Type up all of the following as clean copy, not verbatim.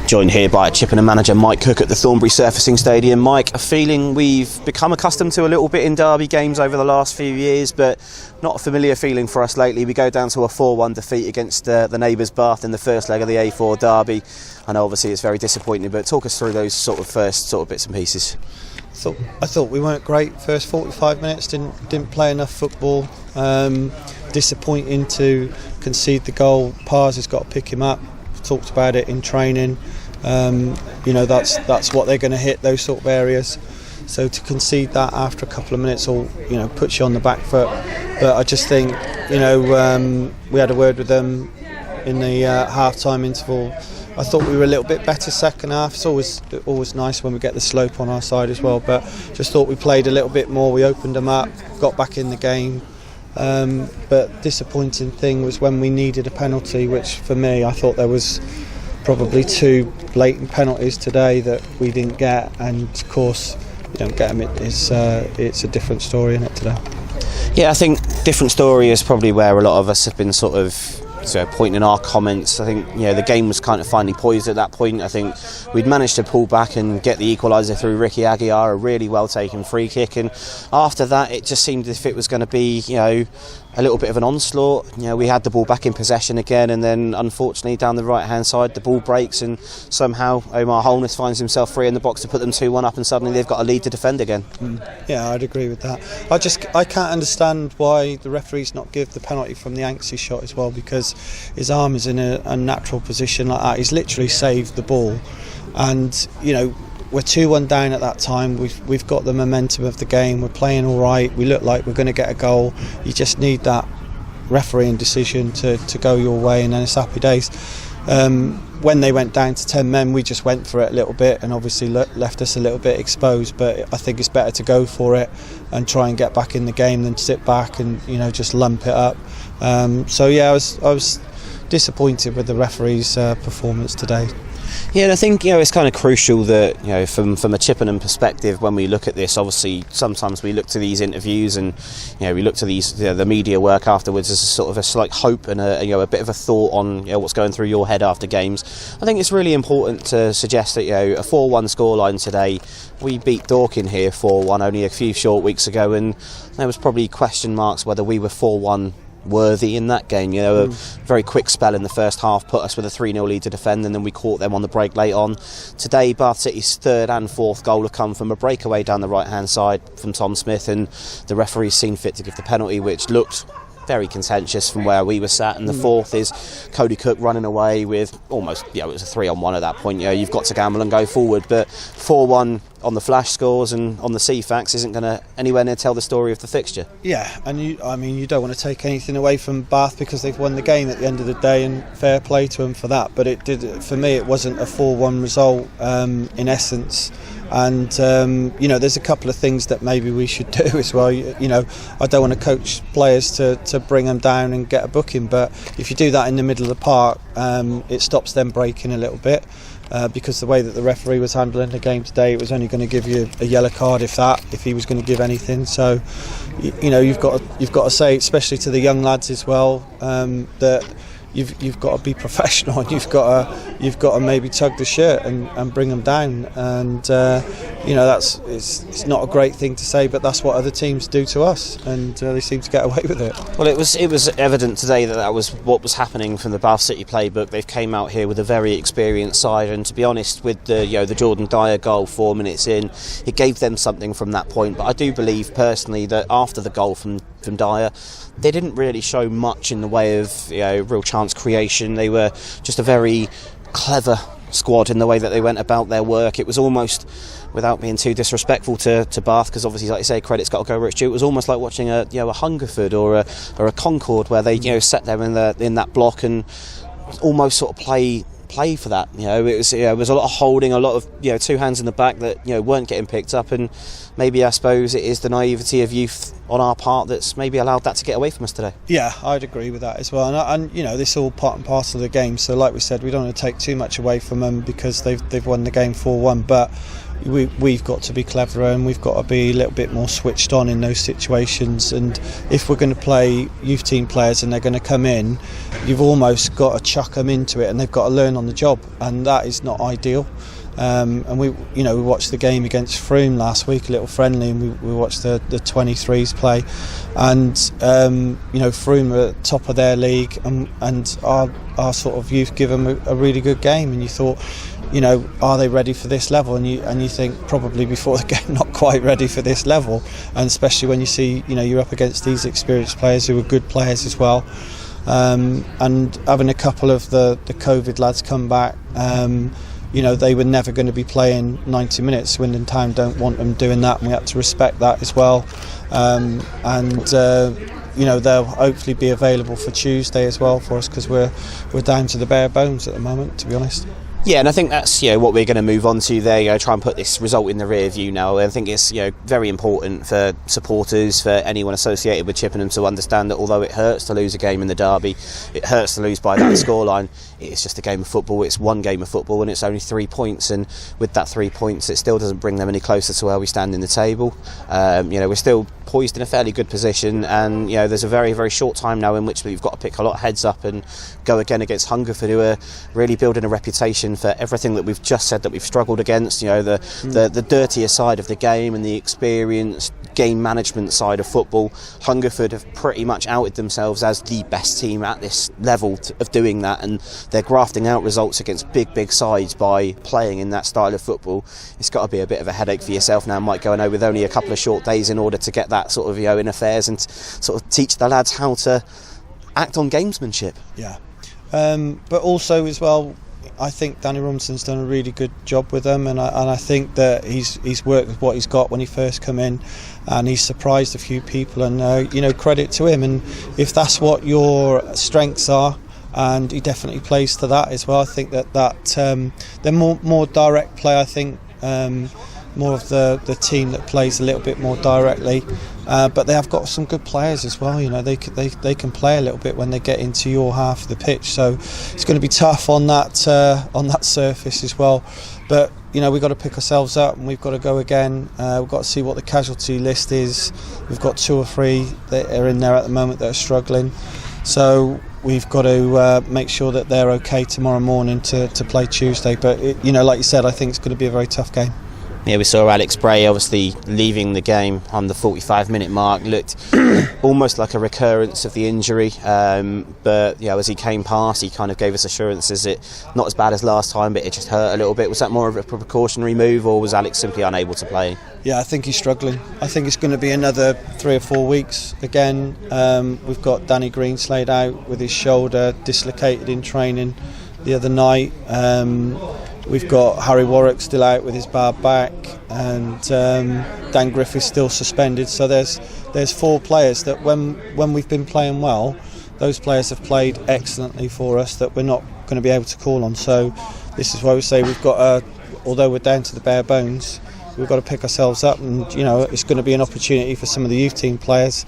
Joined here by Chippenham manager Mike Cook at the Thornbury Surfacing Stadium. Mike, a feeling we've become accustomed to a little bit in derby games over the last few years, but not a familiar feeling for us lately. We go down to a 4-1 defeat against the neighbours Bath in the first leg of the A4 derby. I know obviously it's very disappointing, but talk us through those first bits and pieces. I thought we weren't great first 45 minutes, didn't play enough football. Disappointing to concede the goal. Pars has got to pick him up. Talked about it in training. That's what they're going to hit, those sort of areas. So to concede that after a couple of minutes, puts you on the back foot. But I just think, we had a word with them in the half-time interval. I thought we were a little bit better second half. It's always nice when we get the slope on our side as well. But just thought we played a little bit more. We opened them up, got back in the game. But disappointing thing was when we needed a penalty, which for me I thought there was probably 2 blatant penalties today that we didn't get, and of course you don't get them. It's a different story in it today. Yeah, I think different story is probably where a lot of us have been pointing in our comments. I think the game was kind of finally poised at that point. I think we'd managed to pull back and get the equaliser through Ricky Aguiar, a really well taken free kick, and after that it just seemed as if it was going to be a little bit of an onslaught. We had the ball back in possession again, and then unfortunately down the right hand side the ball breaks and somehow Omar Holness finds himself free in the box to put them 2-1 up, and suddenly they've got a lead to defend again. Yeah, I'd agree with that. I can't understand why the referee's not give the penalty from the Anksy shot as well, because his arm is in a natural position like that. He's literally saved the ball, and we're 2-1 down at that time. We've got the momentum of the game. We're playing all right. We look like we're going to get a goal. You just need that refereeing decision to go your way, and then it's happy days. When they went down to 10 men, we just went for it a little bit, and obviously left us a little bit exposed. But I think it's better to go for it and try and get back in the game than sit back and just lump it up. I was disappointed with the referee's performance today. Yeah, and I think it's kind of crucial that from a Chippenham perspective, when we look at this, obviously sometimes we look to these interviews and we look to these the media work afterwards as a sort of a slight hope and a bit of a thought on what's going through your head after games. I think it's really important to suggest that a 4-1 scoreline today. We beat Dorking here 4-1 only a few short weeks ago, and there was probably question marks whether we were 4-1 worthy in that game. A very quick spell in the first half put us with a 3-0 lead to defend, and then we caught them on the break late on. Today Bath City's third and fourth goal have come from a breakaway down the right hand side from Tom Smith, and the referee's seen fit to give the penalty, which looked very contentious from where we were sat, and the fourth is Cody Cook running away with almost it was a 3-on-1 at that point. You've got to gamble and go forward, but 4-1 on the flash scores and on the CFAX isn't going to anywhere near tell the story of the fixture. Yeah, and you don't want to take anything away from Bath because they've won the game at the end of the day, and fair play to them for that. But for me it wasn't a 4-1 result in essence. And there's a couple of things that maybe we should do as well. I don't want to coach players to bring them down and get a booking, but if you do that in the middle of the park, it stops them breaking a little bit. Because the way that the referee was handling the game today, it was only going to give you a yellow card if he was going to give anything. So you've got to say, especially to the young lads as well, that you've got to be professional, and you've got to maybe tug the shirt and bring them down. And it's not a great thing to say, but that's what other teams do to us, and they seem to get away with it. Well, it was evident today that was what was happening from the Bath City playbook. They've came out here with a very experienced side, and to be honest, with the Jordan Dyer goal 4 minutes in, it gave them something from that point. But I do believe personally that after the goal from Dyer, they didn't really show much in the way of real chance creation. They were just a very clever squad in the way that they went about their work. It was almost, without being too disrespectful to Bath, because obviously, like you say, credit's got to go where it's due, it was almost like watching a Hungerford or a Concord, where they sat there in that block and almost sort of play for that. It was a lot of holding, a lot of two hands in the back that weren't getting picked up, and maybe I suppose it is the naivety of youth on our part that's maybe allowed that to get away from us today. Yeah, I'd agree with that as well, and this is all part and parcel of the game. So like we said, we don't want to take too much away from them because they've won the game 4-1, but we've got to be cleverer, and we've got to be a little bit more switched on in those situations. And if we're going to play youth team players and they're going to come in, you've almost got to chuck them into it, and they've got to learn on the job, and that is not ideal. And we watched the game against Frome last week, a little friendly, and we watched the 23s play, and Frome are at the top of their league, and our sort of youth give them a really good game, and you thought, are they ready for this level? And you think probably before the game, not quite ready for this level, and especially when you see you're up against these experienced players who are good players as well, and having a couple of the COVID lads come back. They were never going to be playing 90 minutes. Swindon Town don't want them doing that, and we had to respect that as well. They'll hopefully be available for Tuesday as well for us, because we're down to the bare bones at the moment, to be honest. Yeah, and I think that's what we're going to move on to there. Try and put this result in the rear view now. I think it's very important for supporters, for anyone associated with Chippenham, to understand that although it hurts to lose a game in the derby, it hurts to lose by that scoreline. It's just a game of football. It's one game of football, and it's only 3 points. And with that 3 points, it still doesn't bring them any closer to where we stand in the table. We're still poised in a fairly good position, and there's a very, very short time now in which we've got to pick a lot of heads up and go again against Hungerford, who are really building a reputation for everything that we've just said that we've struggled against. The dirtier side of the game and the experienced game management side of football. Hungerford have pretty much outed themselves as the best team at this level of doing that, and they're grafting out results against big sides by playing in that style of football. It's got to be a bit of a headache for yourself now, Mike, going over with only a couple of short days in order to get that sort of in affairs and sort of teach the lads how to act on gamesmanship. Yeah, but also as well, I think Danny Rumson's done a really good job with them, and I think that he's worked with what he's got when he first come in, and he's surprised a few people, and credit to him. And if that's what your strengths are, and he definitely plays to that as well. I think that they're more direct play. I think more of the team that plays a little bit more directly, but they have got some good players as well. They can play a little bit when they get into your half of the pitch, so it's going to be tough on that surface as well. But we've got to pick ourselves up, and we've got to go again. We've got to see what the casualty list is. We've got 2 or 3 that are in there at the moment that are struggling, so we've got to make sure that they're okay tomorrow morning to play Tuesday. But like you said, I think it's going to be a very tough game. Yeah, we saw Alex Bray obviously leaving the game on the 45-minute mark. Looked almost like a recurrence of the injury, but as he came past, he kind of gave us assurances it not as bad as last time, but it just hurt a little bit. Was that more of a precautionary move, or was Alex simply unable to play? Yeah, I think he's struggling. I think it's going to be another 3 or 4 weeks again. We've got Danny Greenslayed out with his shoulder dislocated in training the other night. We've got Harry Warwick still out with his bad back, and Dan Griffiths still suspended. So there's 4 players that when we've been playing well, those players have played excellently for us that we're not going to be able to call on. So this is why we say we've got although we're down to the bare bones, we've got to pick ourselves up, and it's going to be an opportunity for some of the youth team players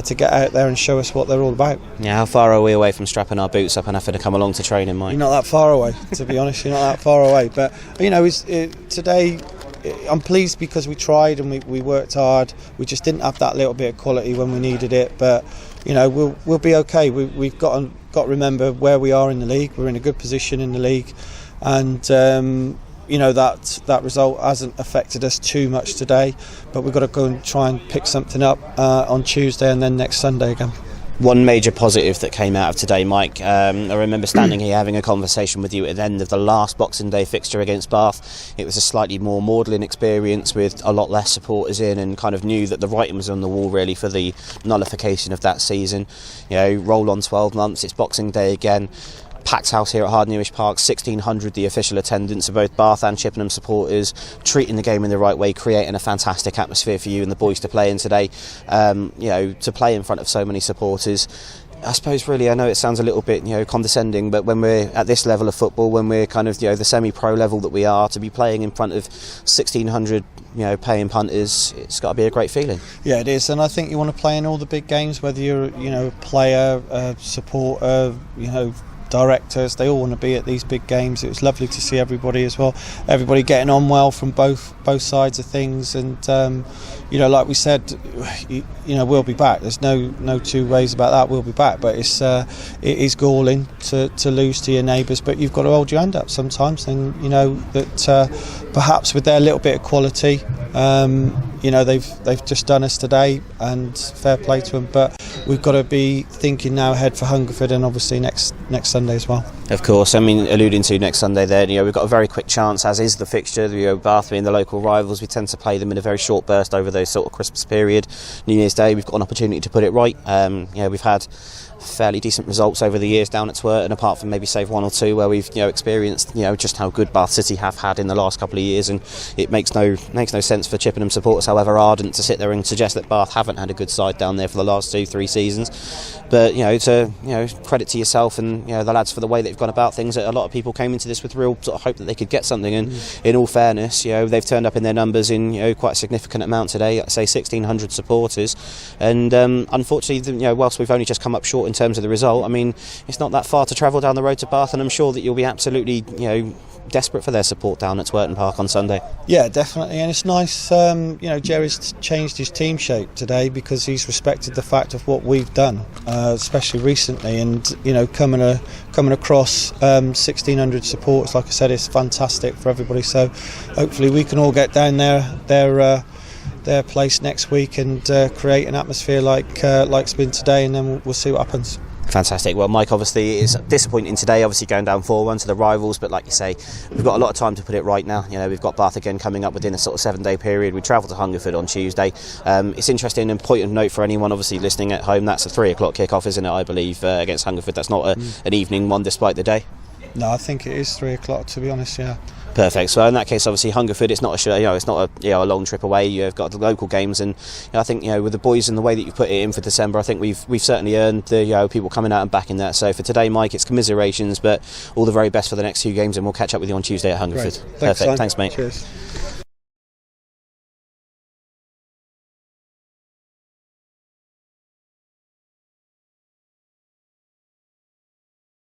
to get out there and show us what they're all about. Yeah, how far are we away from strapping our boots up and having to come along to training, Mike? You're not that far away, to be honest. You're not that far away, but today I'm pleased because we tried and we worked hard. We just didn't have that little bit of quality when we needed it, but we'll be okay. We've got to remember where we are in the league. We're in a good position in the league, and that result hasn't affected us too much today, but we've got to go and try and pick something up on Tuesday and then next Sunday again. One major positive that came out of today, Mike, I remember standing here having a conversation with you at the end of the last Boxing Day fixture against Bath. It was a slightly more maudlin experience with a lot less supporters in, and kind of knew that the writing was on the wall really for the nullification of that season. Roll on 12 months, it's Boxing Day again. Packed house here at Hardnewish Park, 1,600 the official attendance of both Bath and Chippenham supporters, treating the game in the right way, creating a fantastic atmosphere for you and the boys to play in today. To play in front of so many supporters, I suppose really, I know it sounds a little bit condescending, but when we're at this level of football, when we're kind of the semi-pro level that we are, to be playing in front of 1,600 paying punters, it's got to be a great feeling. Yeah, it is, and I think you want to play in all the big games, whether you're a player, a supporter, directors, they all want to be at these big games. It was lovely to see everybody as well, everybody getting on well from both sides of things, and like we said, we'll be back. There's no two ways about that. We'll be back, but it is galling to lose to your neighbours, but you've got to hold your hand up sometimes, and that perhaps with their little bit of quality, they've just done us today, and fair play to them, but we've got to be thinking now ahead for Hungerford, and obviously next Sunday as well. Of course, I mean, alluding to next Sunday there, we've got a very quick chance, as is the fixture. Bath being the local rivals, we tend to play them in a very short burst over those sort of Christmas period. New Year's Day, we've got an opportunity to put it right. We've had fairly decent results over the years down at Twerton, apart from maybe save one or two where we've experienced just how good Bath City have had in the last couple of years, and it makes no sense for Chippenham supporters, however ardent, to sit there and suggest that Bath haven't had a good side down there for the last 2-3 seasons. But credit to yourself and the lads for the way they've gone about things. A lot of people came into this with real sort of hope that they could get something, and in all fairness, they've turned up in their numbers in quite a significant amount today. I'd say 1,600 supporters, and unfortunately, whilst we've only just come up short in terms of the result, I mean, it's not that far to travel down the road to Bath, and I'm sure that you'll be absolutely desperate for their support down at Twerton Park on Sunday. Yeah, definitely, and it's nice. Jerry's changed his team shape today because he's respected the fact of what we've done, especially recently, and coming across 1,600 supporters, like I said, is fantastic for everybody. So hopefully we can all get down their place next week and create an atmosphere like's been today, and then we'll see what happens. Fantastic. Well, Mike, obviously it's disappointing today, obviously going down 4-1 to the rivals, but like you say, we've got a lot of time to put it right now. We've got Bath again coming up within a sort of 7-day period. We travel to Hungerford on Tuesday. It's interesting, and point of note for anyone obviously listening at home, that's a 3 o'clock kick-off, isn't it, I believe, against Hungerford. That's not an evening one despite the day. No, I think it is 3 o'clock, to be honest. Yeah. Perfect. So in that case, obviously Hungerford, it's not a long trip away. You've got the local games, and I think with the boys and the way that you put it in for December, I think we've certainly earned the people coming out and backing that. So for today, Mike, it's commiserations, but all the very best for the next 2 games, and we'll catch up with you on Tuesday at Hungerford. Great. Perfect. Thanks, mate. Cheers.